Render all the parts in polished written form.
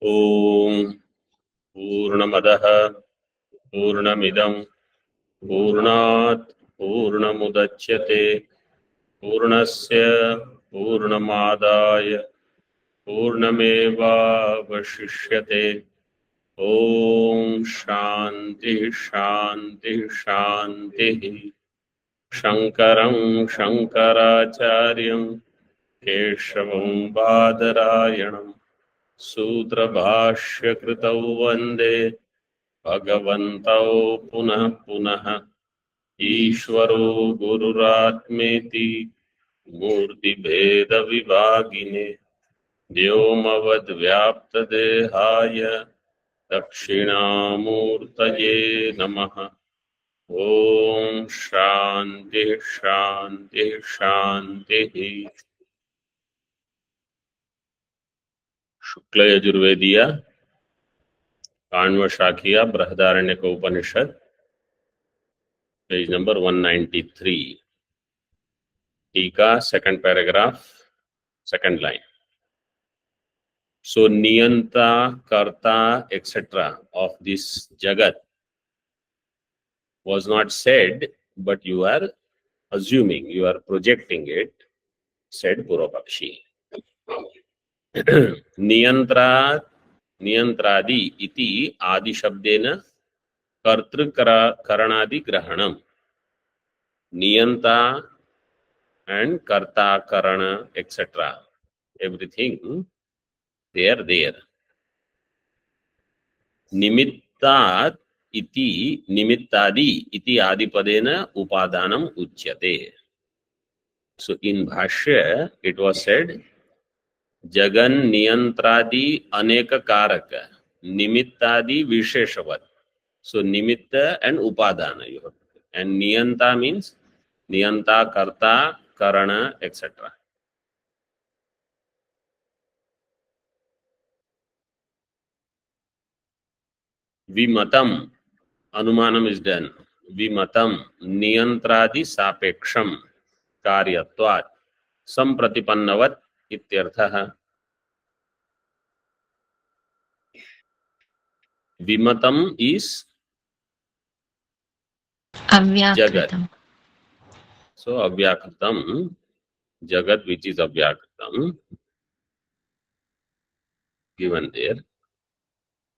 ओम पूर्णमदः पूर्णमिदं पूर्णात् पूर्णमुदच्यते पूर्णस्य पूर्णमादाय पूर्णमेवावशिष्यते। ओम शांति शांति शांति। शंकरं शंकराचार्यं केशवं बादरायणं सूत्रभाष्यकृतौ वन्दे भगवन्तौ पुनः पुनः। ईश्वरो गुरुरात्मेति मूर्तिभेदविभागिने व्योमवद्व्याप्तदेहाय दक्षिणामूर्तये नमः। ओम शांति शांति शांति। शुक्ल यजुर्वेदीय काण्व शाखीय बृहदारण्यक उपनिषद पेज नंबर 193 टीका second paragraph second line. So niyanta karta etc of this jagat was not said, but you are assuming, you are projecting it, said Purvapakshi. नियंत्रा नियंत्रादि इति आदि शब्देन कर्तृकरणादि ग्रहणम। नियंता and karta karana etc, everything they are there. निमित्तात् इति निमित्तादि इति आदिपदेन उपादानम उच्यते. So in bhashya it was said Jagan नियंत्रादि अनेक कारक निमित्तादि विशेषवत. So nimitta and upadana you have. And niyanta means niyanta, karta, karana, etc. Vimatam, anumanam is done. Vimatam niyantradi sapeksham karyatvat sampratipannavat ityarthah. Vimatam is jagat. So avyakritam, jagat which is avyakritam, given there.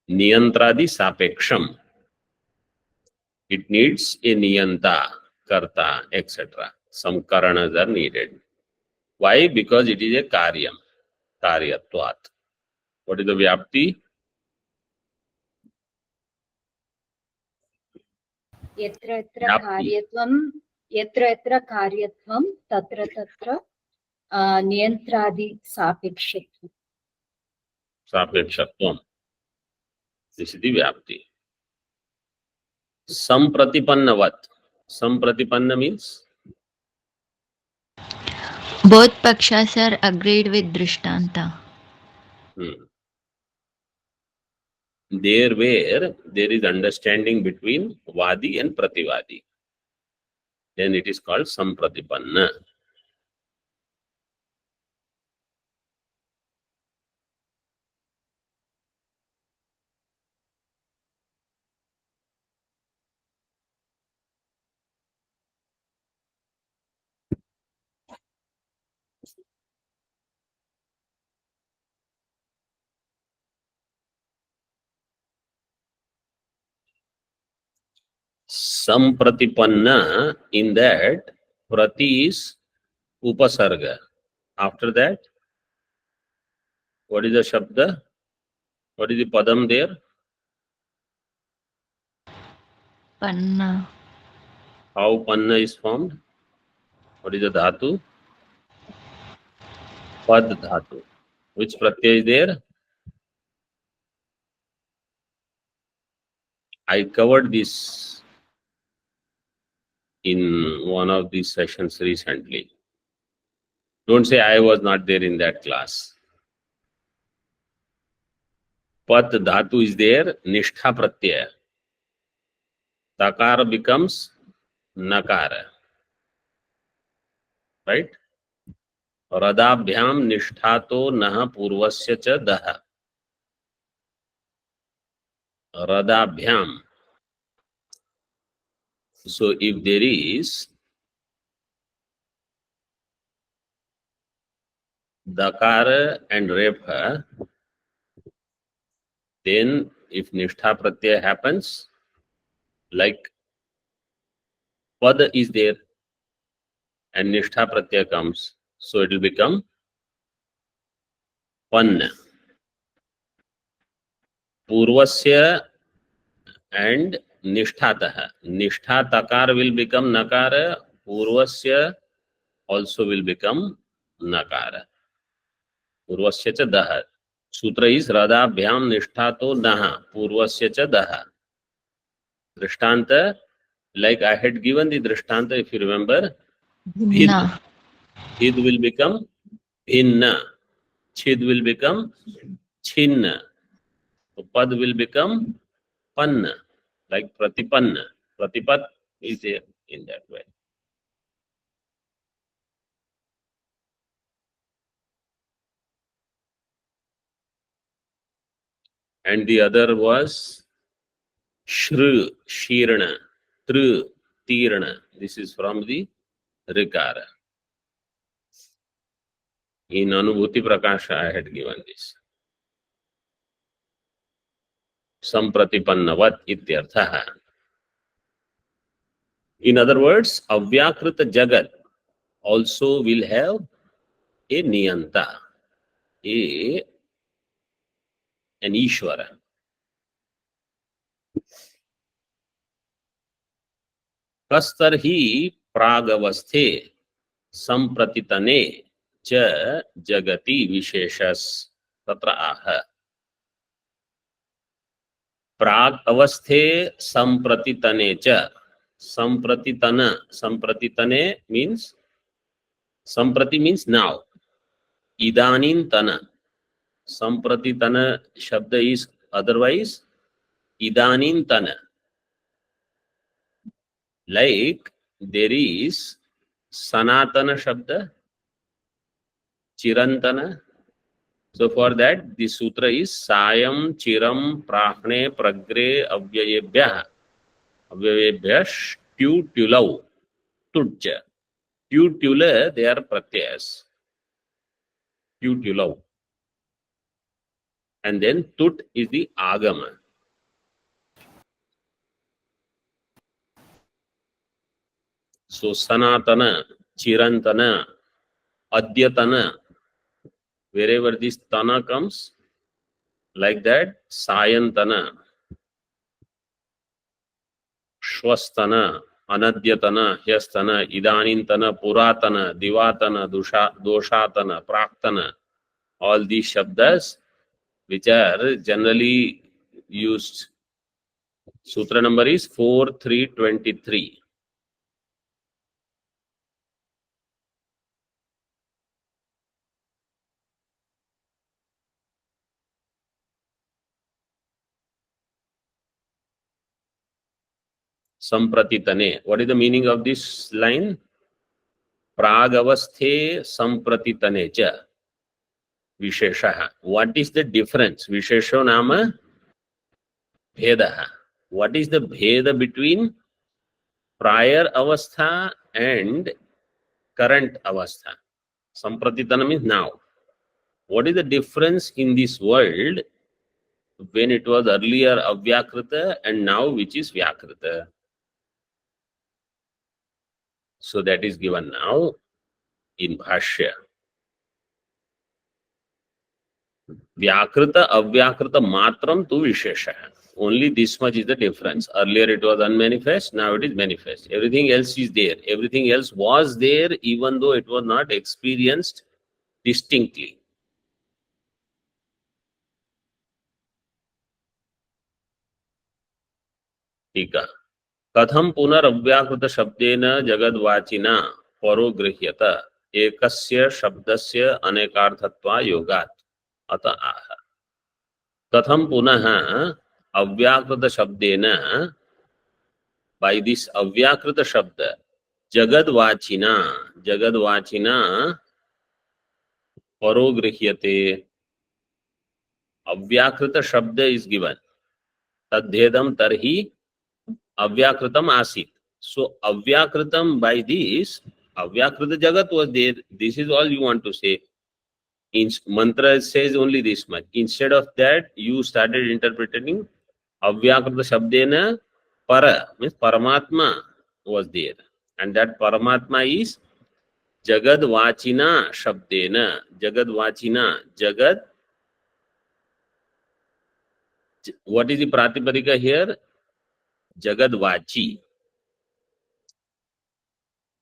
Niyantradi sapeksham. It needs a niyanta, karta, etc. Some karanas are needed. Why? Because it is a karyam, karyatvat. What is the vyapti? यत्र यत्र कार्यत्वं तत्र तत्र नियंत्रादि सापेक्षत्वं. Sapekshत्वं. This is the vyapti. Sampratipannavat. Sampratipanna means? Both pakshas are agreed with Drishtanta. There where there is understanding between Vadi and Prativadi, then it is called Sampratipanna. Sampratipanna, in that Prati is Upasarga. After that, what is the Shabda? What is the Padam there? Panna. How Panna is formed? What is the Dhatu? Pad Dhatu. Which Pratyaya is there? I covered this in one of these sessions recently. Don't say I was not there in that class. Pad Dhatu is there, Nishtha Pratyaya. Takara becomes Nakara. Right? Radabhyam Nishthato Naha Purvasya Cha Daha. Radabhyam. So if there is Dakara and Repha, then if Nishtha Pratyaya happens, like Pad is there and Nishtha Pratyaya comes, so it will become Panna. Purvasya and Nishthatah. Nishtha Takar will become Nakara, Purvasya also will become Nakara. Purvasya cha Daha. Sutra is Radabhyam Nishthato Naha, Purvasya cha Daha. Drishtanta, like I had given the Drishtanta, if you remember, Bhid. Na. Bhid will become Bhinna. Chid will become Chinna. So Pad will become Panna, like Pratipanna. Pratipat is there in that way. And the other was Shru, Shirana, Tru, Tirana. This is from the Rikara. In Anubhuti Prakasha, I had given this. Sampratipannavat ityarthaha. In other words, Avyakrita Jagat also will have a Niyanta, an Ishvara. Kastarhi Pragavasthe Sampratitane cha Jagati Visheshas Tatra Aha. Prag avasthe sampratitane cha. Sampratitana. Sampratitane means, samprati means now. Idanin tana. Sampratitana shabda is otherwise idanin tana. Like there is sanatana shabda, chirantana. So for that, the sutra is sayam chiram prahne pragre avyayebhyah. Avyayebhyah tutulau tutja. Tutula, they are pratyas. Tutulau. And then tut is the agama. So sanatana, chirantana, adyatana, wherever this tana comes, like that, sayantana, shwastana, anadyatana, hyastana, idanintana, puratana, divatana, doshatana, praktana, all these shabdas which are generally used. Sutra number is 4323. Sampratitane. What is the meaning of this line? Pragavasthe sampratitane cha. Visheshaha. What is the difference? Vishesho nama bhedaha. What is the bheda between prior avastha and current avastha? Sampratitana means now. What is the difference in this world when it was earlier avyakrita and now which is vyakrita? So that is given now in Bhashya. Vyakrita, avyakrita matram tu vishesha. Only this much is the difference. Earlier it was unmanifest, now it is manifest. Everything else is there. Everything else was there even though it was not experienced distinctly. Tika. Katham punar avyakrita shabdena jagadvachina paro grihyata ekasya shabdasya anekarthatva yogat ata aha. Katham punaha avyakrita shabdena, by this avyakrita shabda, jagadvachina paro grihyate. Avyakrita shabda is given. तद्धेदम तरहि अव्याकृतम आसीत. So avyakritam, by this, avyakrita jagat was there. This is all you want to say. In mantra says only this much. Instead of that, you started interpreting avyakrita shabdena para, means paramatma was there. And that paramatma is jagad vachina shabdena. Jagad vachina. Jagad. What is the pratipadika here? Jagad vachi.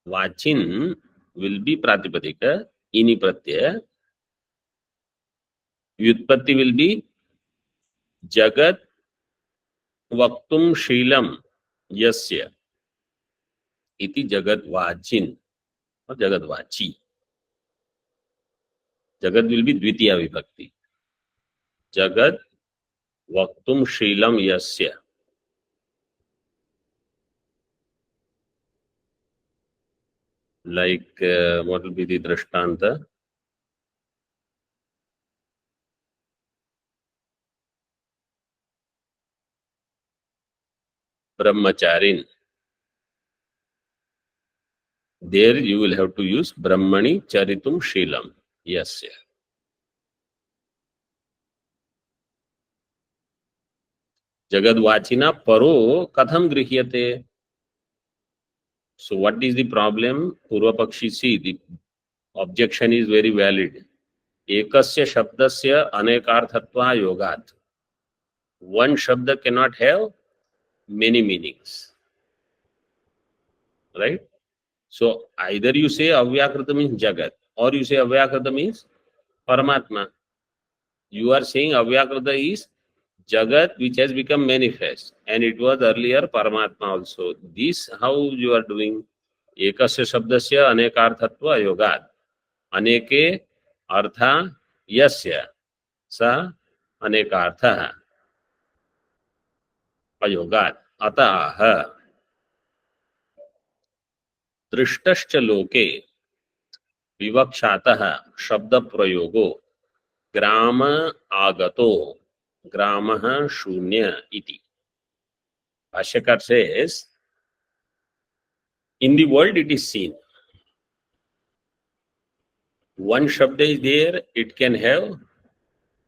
Vachin will be pratipadika. Ini pratyaya. व्युत्पत्ति will be जगत वक्तुम शीलम यस्य इति जगत वाचिन और जगत वाची. जगत will be द्वितीय विभक्ति. जगत वक्तुम शीलम यस्य. Like what will be the drishtanta? Brahmacharin. There you will have to use Brahmani charitum shilam yasya. Jagadvachina paro katham grihyate. So what is the problem? Purva Pakshi, see, the objection is very valid. Ekasya shabdasya anekarthatva yogat. One shabda cannot have many meanings. Right? So either you say avyakrita means jagat, or you say avyakrita means paramatma. You are saying avyakrita is jagat which has become manifest, and it was earlier paramatma also. This how you are doing. Ekasya shabdasya anekarthatva yogat. Aneke artha yasya sa anekartha अयोगात्. अतः दृष्टश्च लोके विवक्षातः शब्द प्रयोगो ग्राम आगतो ग्रामः शून्य इति. भाष्यकार says, in the world it is seen. One shabda is there, it can have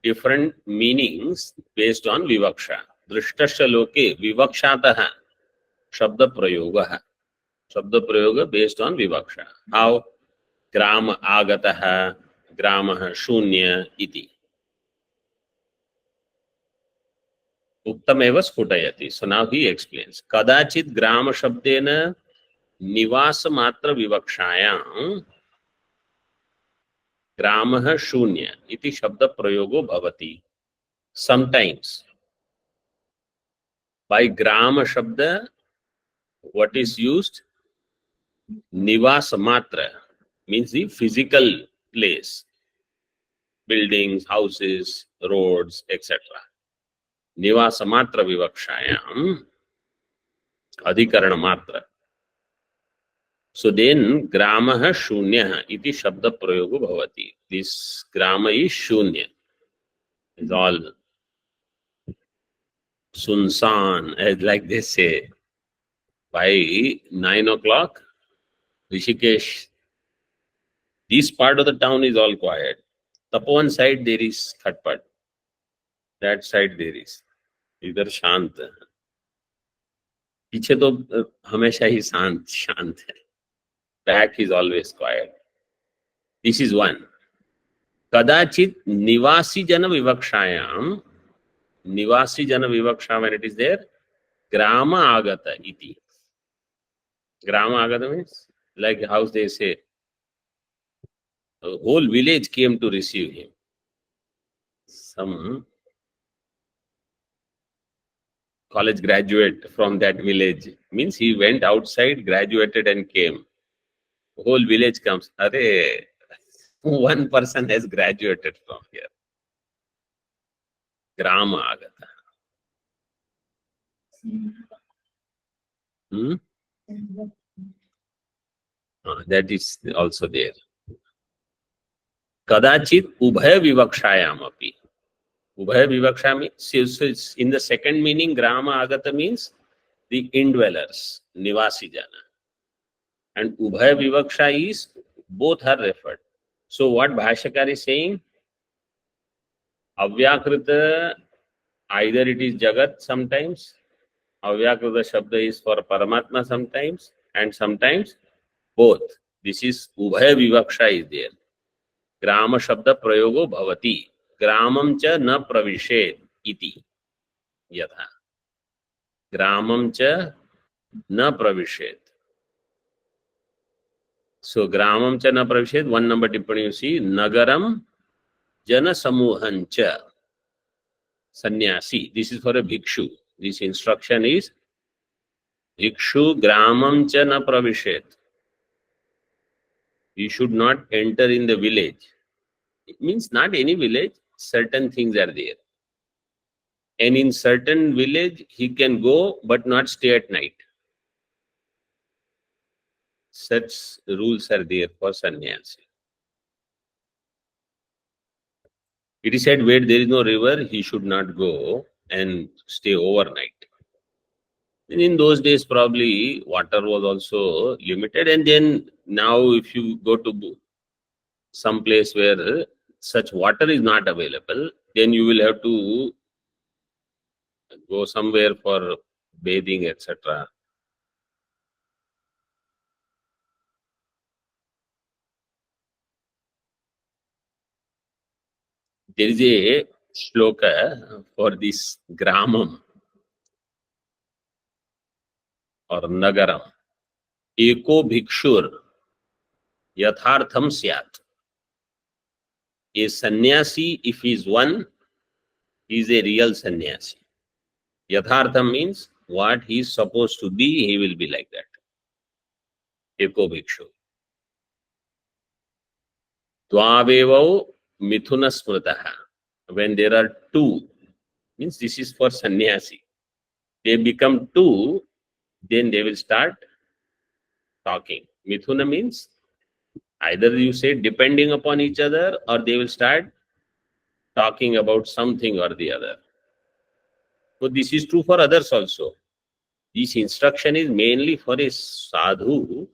different meanings based on vivaksha. दृष्टश्च लोके विवक्षातः शब्द प्रयोगः. शब्द प्रयोग based on vivaksha. How? ग्राम आगतः ग्रामः शून्य इति. उक्तमेव स्फुटयति. So now he explains. कदाचित् ग्राम शब्देन निवास मात्र विवक्षायां ग्रामः शून्य इति शब्द प्रयोगो भवति. Sometimes by gram shabda what is used? Nivas matra means the physical place, buildings, houses, roads, etc. Nivas matra vivakshayam adhikarana matra. So then gramaha shunyah iti shabda prayogo bhavati. This grama is shunya. It's all sunsan, as like they say. By 9 o'clock, Rishikesh, this part of the town is all quiet. Tapovan side there is khatpat. That side there is. इधर शांत है. पीछे तो हमेशा ही शांत है. Back is always quiet. This is one. कदाचित निवासी जन विवक्षायाम, निवासी जन विवक्षा when it is there, ग्राम आगत इति. ग्राम आगत means like how they say, the whole village came to receive him. Some college graduate from that village means he went outside, graduated and came. The whole village comes. Arey, one person has graduated from here. Grama agata. That is also there. Kadachit ubhay vivakshayam api. Ubhaya Vivaksha means, in the second meaning, Grama Agata means the indwellers, Nivasi Jana. And Ubhaya Vivaksha is both are referred. So what Bhashyakar is saying, Avyakrita, either it is Jagat sometimes, Avyakrita Shabda is for Paramatma sometimes, and sometimes both. This is Ubhaya Vivaksha is there. Grama Shabda Prayogo Bhavati. Gramam cha na pravished iti. Yatha. Gramam cha na pravished. So Gramam cha na pravished, 1 number tippani you see, Nagaram Jana Samuhancha. Sannyasi. This is for a bhikshu. This instruction is Bhikshu Gramam cha na pravished. You should not enter in the village. It means not any village, certain things are there. And in certain village, he can go but not stay at night. Such rules are there for sannyasi. It is said where there is no river, he should not go and stay overnight. And in those days, probably water was also limited. And then now if you go to some place where such water is not available, then you will have to go somewhere for bathing, etc. There is a shloka for this Gramam or Nagaram. Eko bhikshur yathartham syat. A sannyasi, if he is one, he is a real sannyasi. Yathartham means what he is supposed to be, he will be like that. Eko bhikshu. Dvavevau mithuna smritaha. When there are two, means this is for sannyasi. They become two, then they will start talking. Mithuna means either you say depending upon each other, or they will start talking about something or the other. So this is true for others also. This instruction is mainly for a sadhu,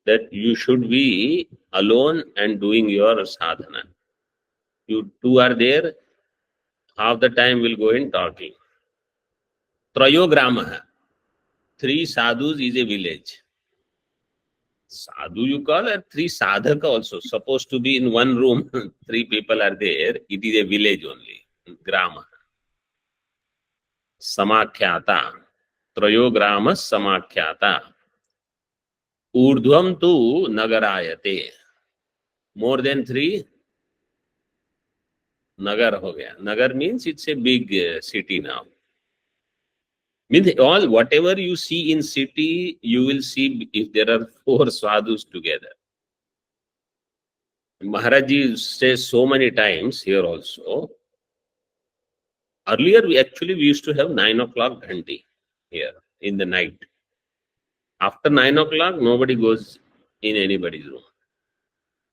that you should be alone and doing your sadhana. You two are there, half the time will go in talking. Trayogramaha. 3 sadhus is a village. Sadhu you call, or 3 sadhaka also. Supposed to be in one room, 3 people are there. It is a village only. Grama. Samakhyata. Trayograma samakhyata. Urdhvam tu nagarayate. More than 3 nagar ho gaya. Nagar means it's a big city now. Means all whatever you see in city, you will see if there are 4 sadhus together. Maharaji says so many times here also. Earlier we used to have 9 o'clock ghanti here in the night. After 9 o'clock, nobody goes in anybody's room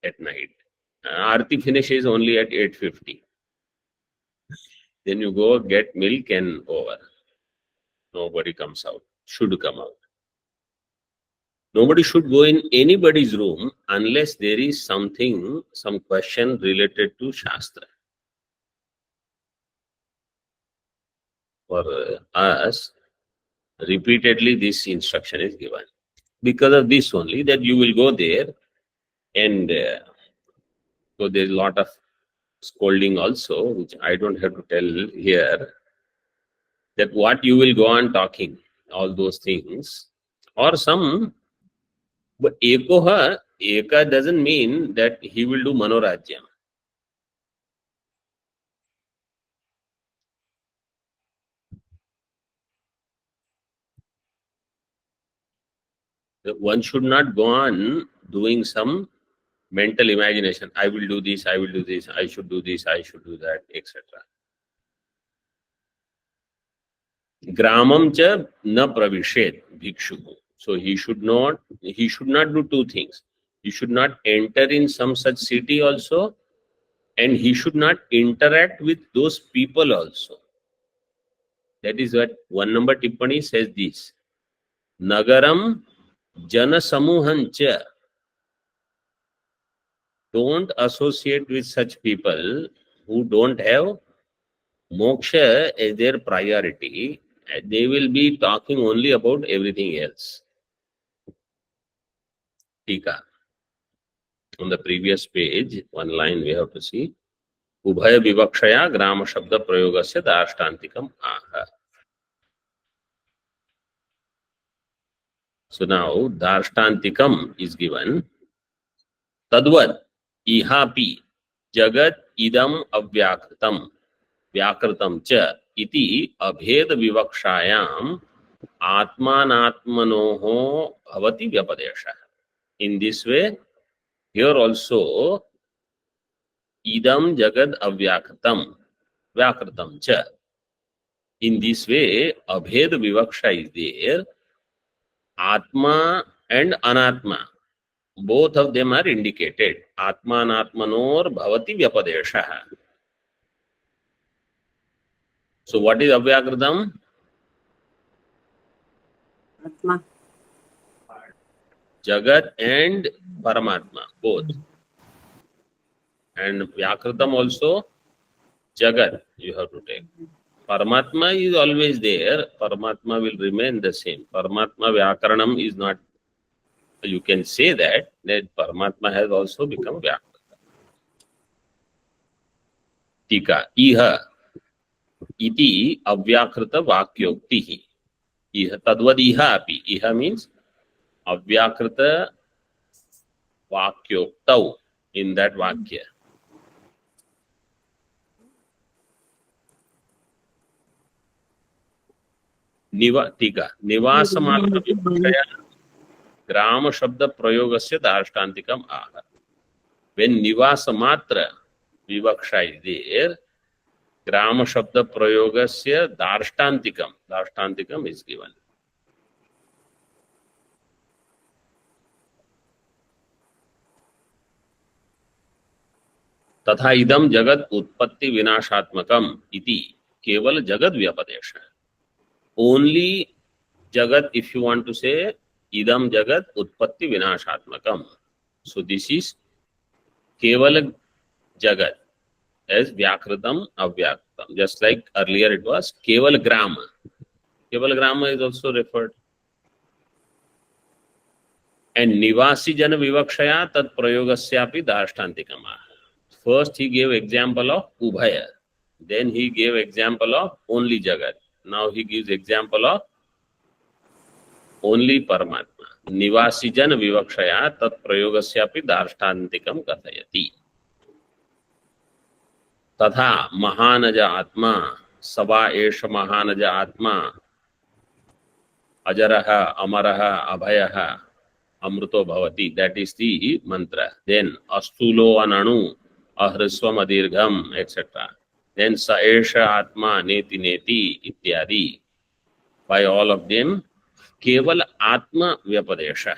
at night. Aarti finishes only at 8:50. Then you go get milk and over. Nobody comes out, should come out. Nobody should go in anybody's room unless there is something, some question related to Shastra. For us, repeatedly this instruction is given. Because of this only, that you will go there, and so there is a lot of scolding also, which I don't have to tell here, that what you will go on talking, all those things, or some, but ekoha, eka doesn't mean that he will do manorajyam. One should not go on doing some mental imagination. I will do this, I will do this, I should do this, I should do that, etc. Gramam cha na pravished bhikshu. So he should not do 2 things. He should not enter in some such city also, and he should not interact with those people also. That is what 1 number tippani says this. Nagaram jana samuhancha. Don't associate with such people who don't have moksha as their priority. They will be talking only about everything else. Tika. On the previous page, one line we have to see. Ubhaya vivakshaya grama shabda prayogasya darshtantikam aha. So now darshtantikam is given. Tadvad ihapi jagat idam avyakritam vyakritam cha iti abhed vivakshayam atmanatmanoho bhavati vyapadesha. In this way, here also idam jagat avyakritam vyakritam cha. In this way, abhed vivaksha is there. Atma and anatma, both of them are indicated. Atma anatmanor bhavati vyapadesha. So what is avyakritam? Atma. Jagat and Paramatma, both. And Vyakritam also, Jagat, you have to take. Paramatma is always there. Paramatma will remain the same. Paramatma Vyakaranam is not, you can say that Paramatma has also become Vyakritam. Tika, Iha, iti avyakrita vakyoktihi. Iha, tadvad iha api. Iha means avyakrita vakyoktau in that vakya. टीका निवास मात्र विवक्षया ग्राम शब्द प्रयोगस्य दार्ष्टान्तिकम आह. When निवास मात्र विवक्षा is there, ग्राम शब्द प्रयोगस्य दार्ष्टान्तिकम is given. तथा इदम जगत उत्पत्ति विनाशात्मकम इति केवल जगत व्यपदेश. Only jagat, if you want to say idam jagat utpatti vinashatmakam. So this is kevala jagat as vyakritam avyakritam. Just like earlier it was keval grama. Keval grama is also referred. And nivasi jana vivakshaya tat prayogasyapi darshtantikama. First he gave example of ubhaya. Then he gave example of only jagat. Now he gives example of only Paramatma. Nivasi jana vivakshaya tat prayogasyapi darshtantikam kathayati. Tatha mahanaja atma sava esha mahanaja atma ajaraha amaraha abhayaha amruto bhavati. That is the mantra. Then astulo ananu ahrisvam adirgham etc. Then Saesha Atma Neti Neti Ityadi. By all of them, Keval Atma Vyapadesha.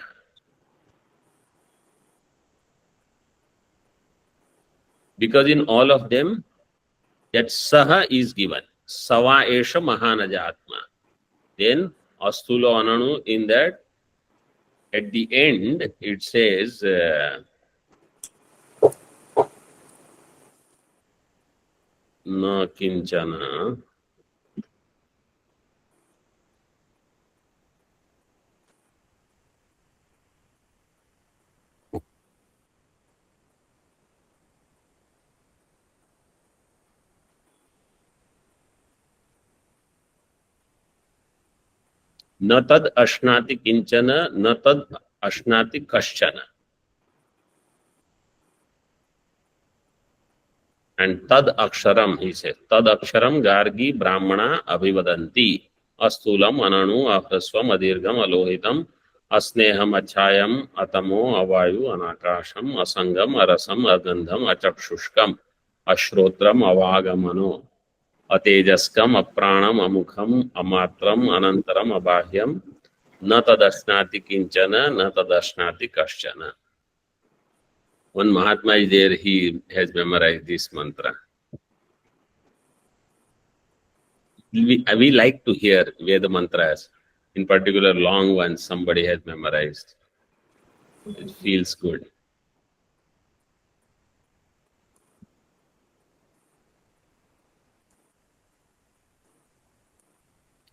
Because in all of them, that Saha is given. Sava Esha Mahanaja Atma. Then Astulo Ananu, in that, at the end, it says, न किंचन न तद अश्नाति किंचन न तद अश्नाति कश्चन. And tad aksharam, he says, tad aksharam gargi brahmana abhivadanti astulam ananu ahrasvam adirgham alohitam asneham achayam atamo avayu anakasham asangam arasam agandham achakshushkam ashrotram avagamano atejaskam apranam amukham amatram anantaram abahyam na tadashnati kinchana na tadashnati kaschana. One Mahatma is there, he has memorized this mantra. We like to hear Veda mantras, in particular long ones somebody has memorized. It feels good.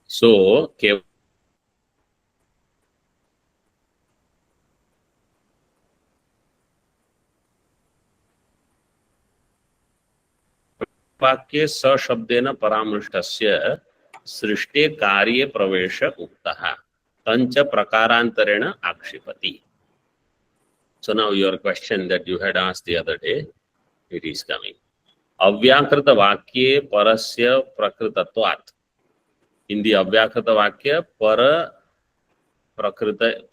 So, वाक्ये सशब्देन परामृष्टस्य सृष्टे कार्ये प्रवेश उक्तः तंच प्रकारांतरेण आक्षिपति. So now your question that you had asked the other day, it is coming. अव्याकृत वाक्ये परस्य प्रकृतत्वात्. In the अव्याकृत वाक्य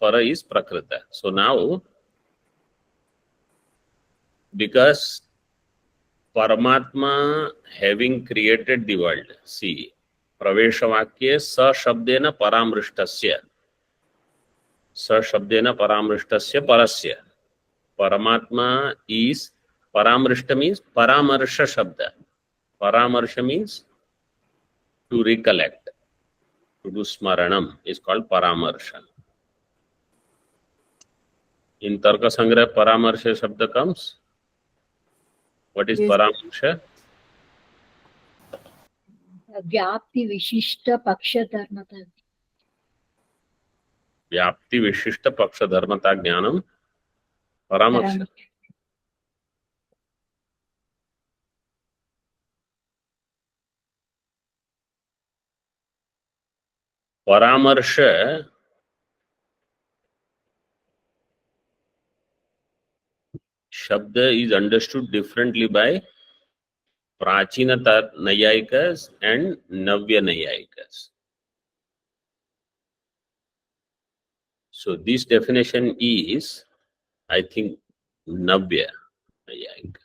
para is prakrita. So now, because Paramatma having created the world, see, pravesha vakye sa shabdena paramrishtasya parasya. Paramatma is, paramrishta means paramarsha shabda. Paramarsha means to recollect, to do smaranam is called paramarsha. In Tarka Sangrah, paramarsha shabda comes. What is Yes. paramarsha? व्याप्ति विशिष्ट पक्ष धर्मता. व्याप्ति विशिष्ट पक्ष धर्मता ज्ञानम परामर्श. परामर्श शब्द is understood differently by Prachina Nayayikas and Navya Nayayikas. So this definition is, I think, Navya Nayayika.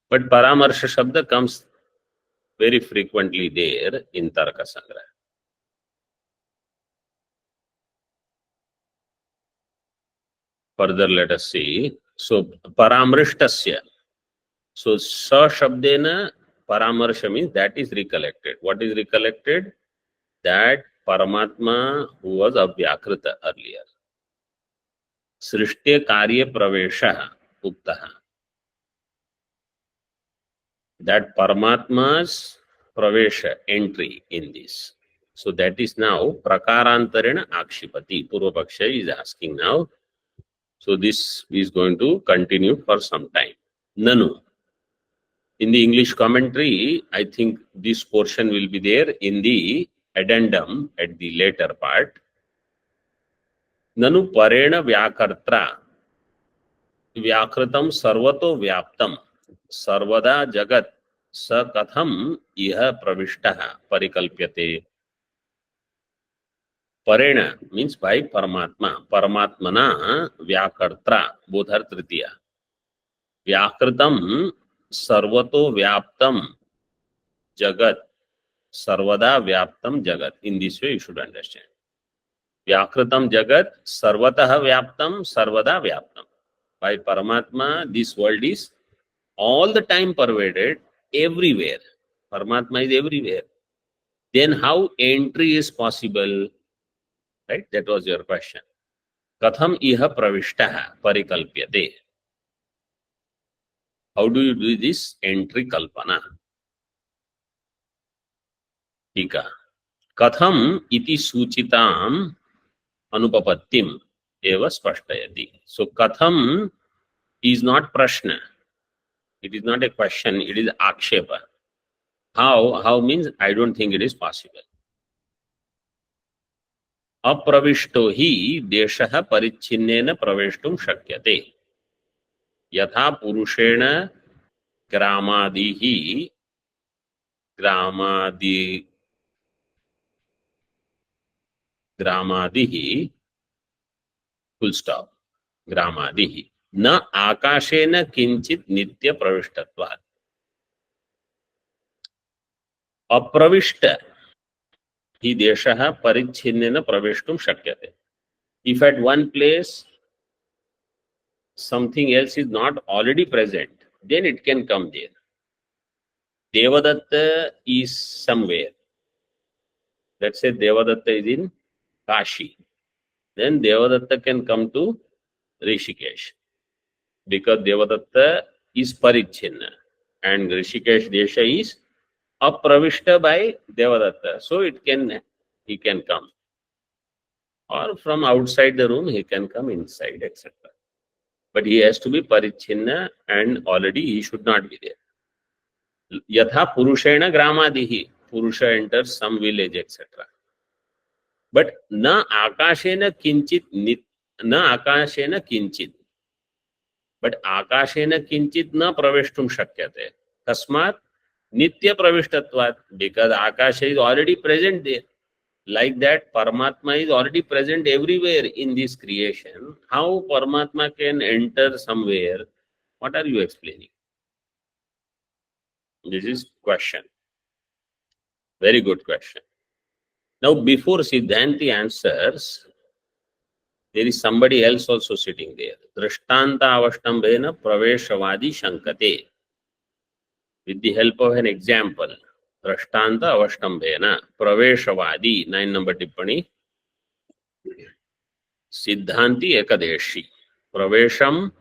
But Paramarsha Shabda comes very frequently there in Tarka Sangrah. Further, let us see. So, Paramrishtasya. So, Sa Shabdena Paramarsha means that is recollected. What is recollected? That Paramatma who was Avyakrita earlier. Srishte Karya Pravesha Uktaha. That Paramatma's Pravesha, entry in this. So that is now Prakarantarena Akshipati. Purvapaksha is asking now. So this is going to continue for some time. Nanu. In the English commentary, I think this portion will be there in the addendum at the later part. Nanu parena vyakartra vyakritam sarvato vyaptam sarvada jagat sa katham iha pravishtaha parikalpyate. Parena means by Paramatma. Paramatmana vyakartra bodhar tritiya. Vyakritam sarvato vyaptam jagat sarvada vyaptam jagat. In this way you should understand. Vyakritam jagat sarvatah vyaptam sarvada vyaptam. By Paramatma, this world is all the time pervaded, everywhere. Paramatma is everywhere. Then how entry is possible? Right? That was your question. Katham iha pravishtaha parikalpyate. How do you do this entry kalpana? Tika. Katham iti suchitam anupapattim eva spashtayati. So katham is not prashna. It is not a question, it is akshepa. How means I don't think it is possible. अप्रविष्टो हि देशः परिच्छिन्नेन प्रवेष्टुं शक्यते. यथा पुरुषेण ग्रामादिः full stop ग्रामादिः न आकाशेन किंचित नित्य प्रविष्टत्वात्. अप्रविष्ट हि देशः परिच्छिन्नेन प्रवेष्टुं शक्यते. If at one place something else is not already present, then it can come there. Devadatta is somewhere. Let's say Devadatta is in Kashi. Then Devadatta can come to Rishikesh. Because Devadatta is Parichinna and Rishikesh Desha is apravishta by Devadatta. So he can come. Or from outside the room, he can come inside, etc. But he has to be Parichinna and already he should not be there. Yatha Purushena Gramadihi. Purusha enters some village, etc. But na akashena kinchit na akashena kinchit. But akashena kinchit na praveshtum shakyate. Tasmat nitya pravishtatvat. Because akasha is already present there. Like that, Paramatma is already present everywhere in this creation. How Paramatma can enter somewhere? What are you explaining? This is question. Very good question. Now, before Siddhanti answers, there is somebody else also sitting there. Drishtanta avashtambena praveshavadi shankate. With the help of an example, Drishtanta avashtambena praveshavadi, 9 number tippani. Siddhanti ekadeshi. Pravesham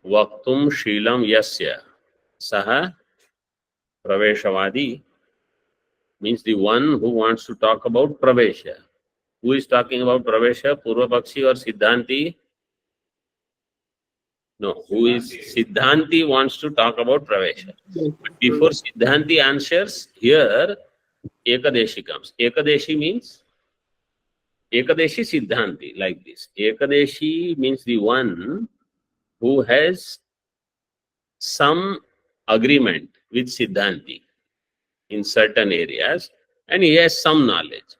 vaktum shilam yasya. Saha praveshavadi means the one who wants to talk about pravesha. Who is talking about pravesha? Purvapakshi or Siddhanti? No, who is Siddhanti wants to talk about pravesha. But before Siddhanti answers, here Ekadeshi comes. Ekadeshi means Ekadeshi Siddhanti, like this. Ekadeshi means the one who has some agreement with Siddhanti in certain areas and he has some knowledge.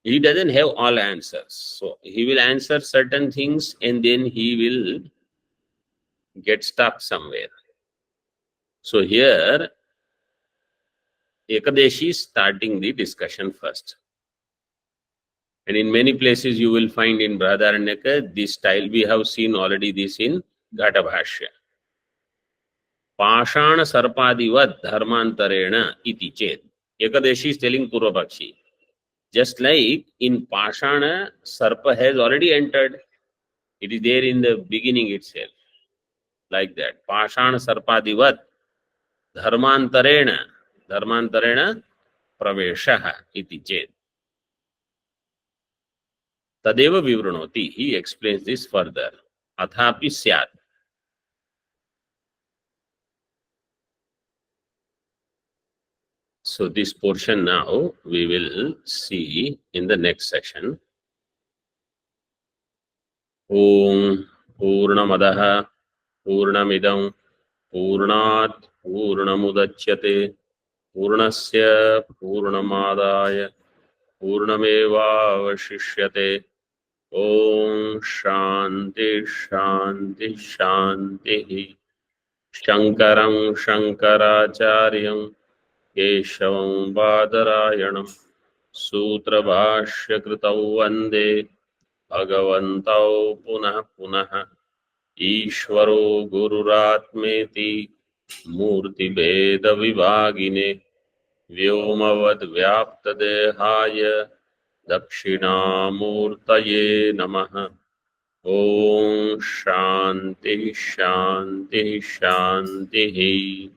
He doesn't have all answers. So he will answer certain things and then he will get stuck somewhere. So here, Ekadeshi is starting the discussion first. And in many places you will find in Brahadaranyaka, this style, we have seen already this in Ghatabhashya. Pashana sarpadivat dharmantarena iti chet. Ekadeshi is telling Purvapakshi. Just like in Pashana, Sarpa has already entered. It is there in the beginning itself. Like that. Pashana Sarpadivat Dharmantarena Praveshaha iti chet. Tadeva Vivranoti. He explains this further. Athapi Syat. So this portion now we will see in the next session. Om Purnamadaha Purnamidam Purnat Purnamudachyate Purnasya Purnamadaya Purnameva Vashishyate. Om Shanti Shanti Shanti. Shankaram Shankaracharyam Keshavam Badarayanam Sutra Bhashya Kritau Vande Bhagavantau Punah Punah Ishvaro Gururatmeti Murti Veda Vivagine Vyomavad Vyapta Dehaya Dakshinamurtaye Namaha. Om Shanti Shanti Shanti.